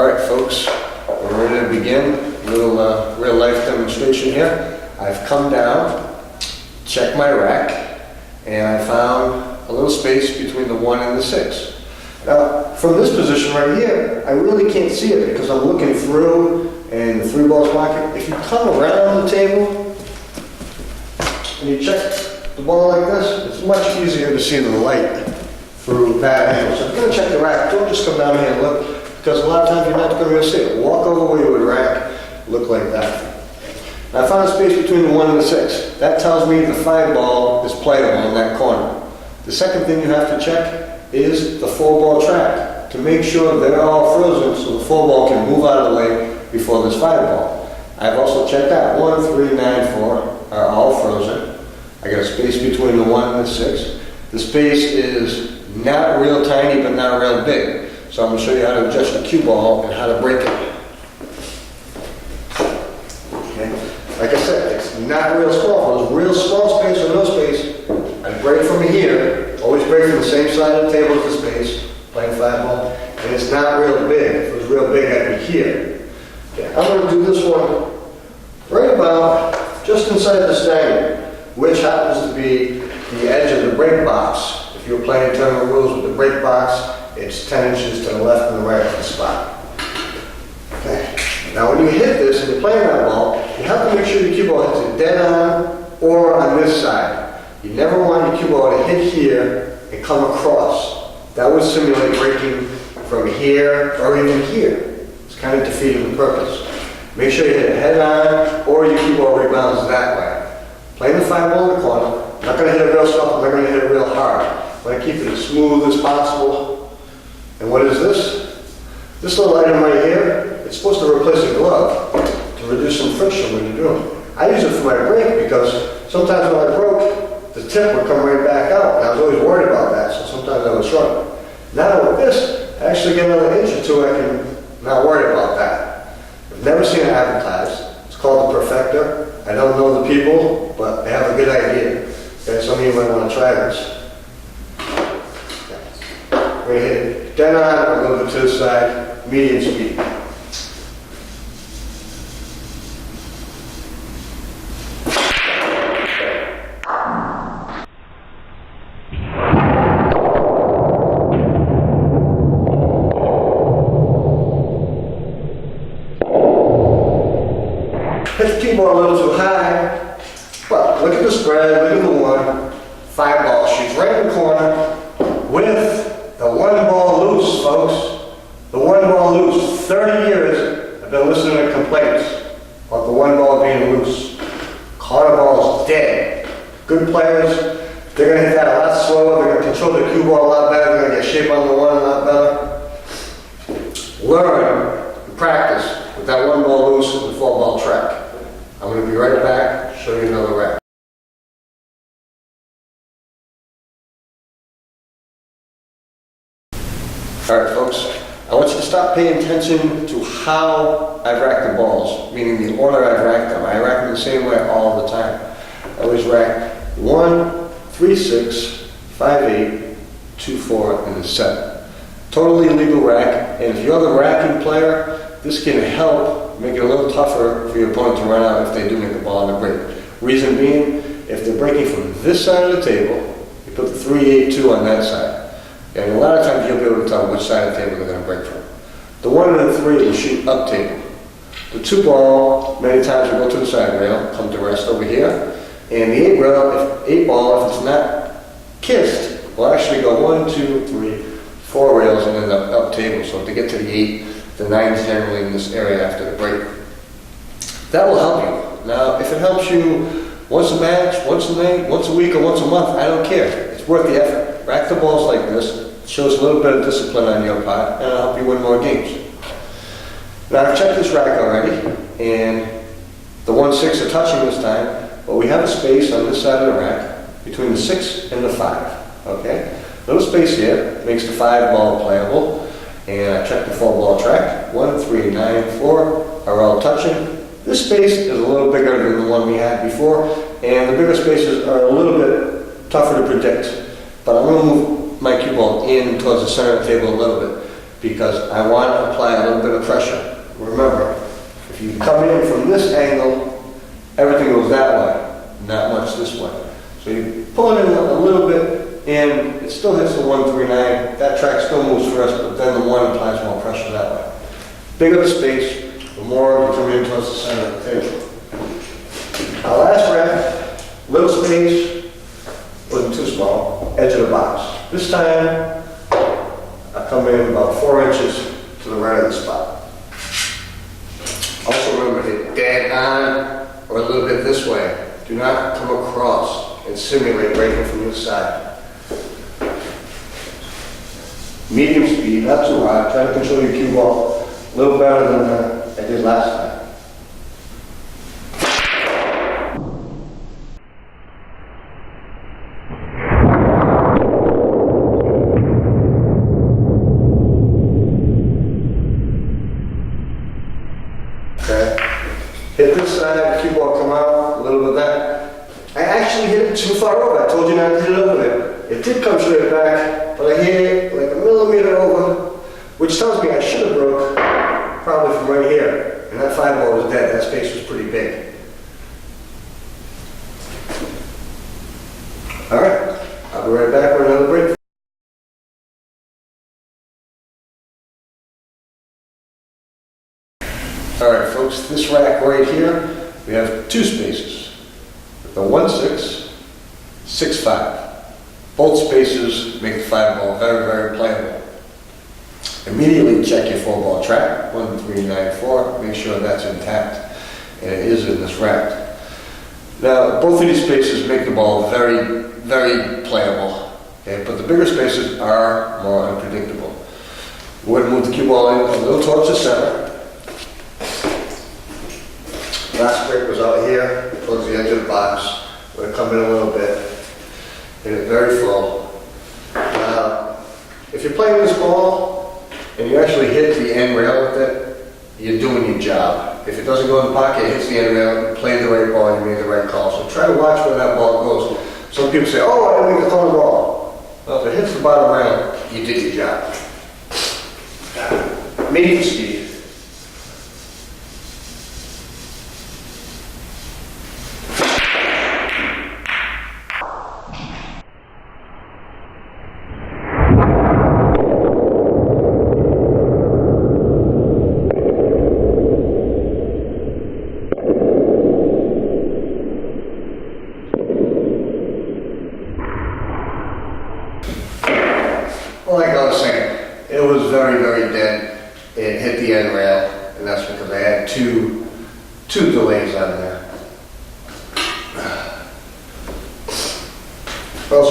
Alright folks, we're ready to begin a little real life demonstration here. I've come down, checked my rack, and I found a little space between the 1 and the 6. Now, from this position right here, I really can't see it because I'm looking through and the 3 balls pocket. If you come around the table and you check the ball like this, it's much easier to see the light through that angle. So if you're going to check the rack, don't just come down here and look, because a lot of times you're not going to be able to see it. Walk over where you would rack, look like that. Now I found a space between the 1 and the 6. That tells me the 5 ball is playable in that corner. The second thing you have to check is the 4 ball track to make sure they're all frozen so the 4 ball can move out of the way before this 5 ball. I've also checked that 1, 3, 9, 4 are all frozen. I got a space between the 1 and the 6. The space is not real tiny but not real big. So I'm going to show you how to adjust the cue ball and how to break it. Okay. Like I said, it's not real small. If it was real small space or no space, I'd break from here. Always break from the same side of the table as the space, playing 5 ball. And it's not real big. If it was real big, I'd be here. Okay. I'm going to do this one right about just inside the stagger, which happens to be the edge of the break box. If you're playing tournament rules with the break box, it's 10 inches to the left and the right of the spot. Okay. Now when you hit this and you're playing that ball, you have to make sure your cue ball hits it dead on or on this side. You never want your cue ball to hit here and come across. That would simulate breaking from here or even here. It's kind of defeating the purpose. Make sure you hit it head on or your cue ball rebounds that way. Playing the 5 ball in the corner. I'm not going to hit it real soft, I'm not going to hit it real hard. I'm going to keep it as smooth as possible. And what is this? This little item right here, it's supposed to replace a glove to reduce some friction when you're doing it. I use it for my break because sometimes when I broke, the tip would come right back out. And I was always worried about that, so sometimes I would struggle. Now with this, I actually get another inch or 2, I can not worry about that. I've never seen it advertised. It's called the Perfector. I don't know the people, but they have a good idea. Okay, some of you might want to try this. We're going to hit it dead on, a little bit to the side, medium speed. Hit the cue ball a little too high, but look at the spread, look at the 1, 5 ball shoots right in the corner with the 1 ball loose, folks. The 1 ball loose. 30 years I've been listening to complaints about the 1 ball being loose. Corner ball is dead. Good players, they're going to hit that a lot slower. They're going to control the cue ball a lot better. They're going to get shape on the 1 a lot better. Learn and practice with that 1 ball loose and the 4 ball track. I'm going to be right back, show you another rack. Alright folks, I want you to stop paying attention to how I've racked the balls, meaning the order I've racked them. I rack them the same way all the time. I always rack 1, 3, 6, 5, 8, 2, 4, and 7. Totally legal rack, and if you're the racking player, this can help make it a little tougher for your opponent to run out if they do make a ball on the break. Reason being, if they're breaking from this side of the table, you put the 3, 8, 2 on that side. And a lot of times you'll be able to tell which side of the table they're going to break from. The 1 and the 3 will shoot up table. The 2 ball, many times will go to the side rail, come to rest over here. And the 8 ball, if it's not kissed, will actually go 1, 2, 3, 4 rails and end up table. So to get to the 8, the 9 is generally in this area after the break. That will help you. Now, if it helps you once a match, once a night, once a week, or once a month, I don't care. It's worth the effort. Rack the balls like this. It shows a little bit of discipline on your part, and it'll help you win more games. Now, I've checked this rack already, and the 1, 6 are touching this time, but we have a space on this side of the rack between the 6 and the 5. Okay? Little space here makes the 5 ball playable, and I checked the 4 ball track. 1, 3, 9, 4 are all touching. This space is a little bigger than the one we had before, and the bigger spaces are a little bit tougher to predict. But I'm going to move my cue ball in towards the center of the table a little bit. because I want to apply a little bit of pressure. Remember, if you come in from this angle, everything goes that way, not much this way. So you pull it in a little bit, and it still hits the 139. That track still moves first, but then the one applies more pressure that way. Bigger the space, the more you come in towards the center of the table. Our last rack, little space, wasn't too small, edge of the box. This time, I come in about 4 inches to the right of the spot. Also remember, hit dead on or a little bit this way. Do not come across and simulate breaking from this side. Medium speed, not too high. Try to control your cue ball a little better than I did last time. Okay. Hit this side, cue ball come out, a little bit of that. I actually hit it too far over. I told you not to hit it over there. It did come straight back, but I hit it like a millimeter over, which tells me I should have broke probably from right here. And that 5-ball was dead. That space was pretty big. All right, I'll be right back with another break. All right, folks, this rack right here, we have 2 spaces. The 1-6, 6-5. Both spaces make the 5-ball very, very playable. Immediately check your 4-ball track, 1, 3, 9, 4. Make sure that's intact, and it is in this rack. Now, both of these spaces make the ball very, very playable. Okay, but the bigger spaces are more unpredictable. We're going to move the cue ball in a little towards the center. Last break was out here, towards the edge of the box. We're going to come in a little bit, hit it very full. Now, if you're playing this ball and you actually hit the end rail with it, you're doing your job. If it doesn't go in the pocket, it hits the end rail, you played the right ball, you made the right call. So try to watch where that ball goes. Some people say, oh, I didn't make a corner ball. Well, if it hits the bottom rail, you did your job. Medium speed. Like I was saying, it was very, very dead. It hit the end rail, and that's because I had two delays on there. Also,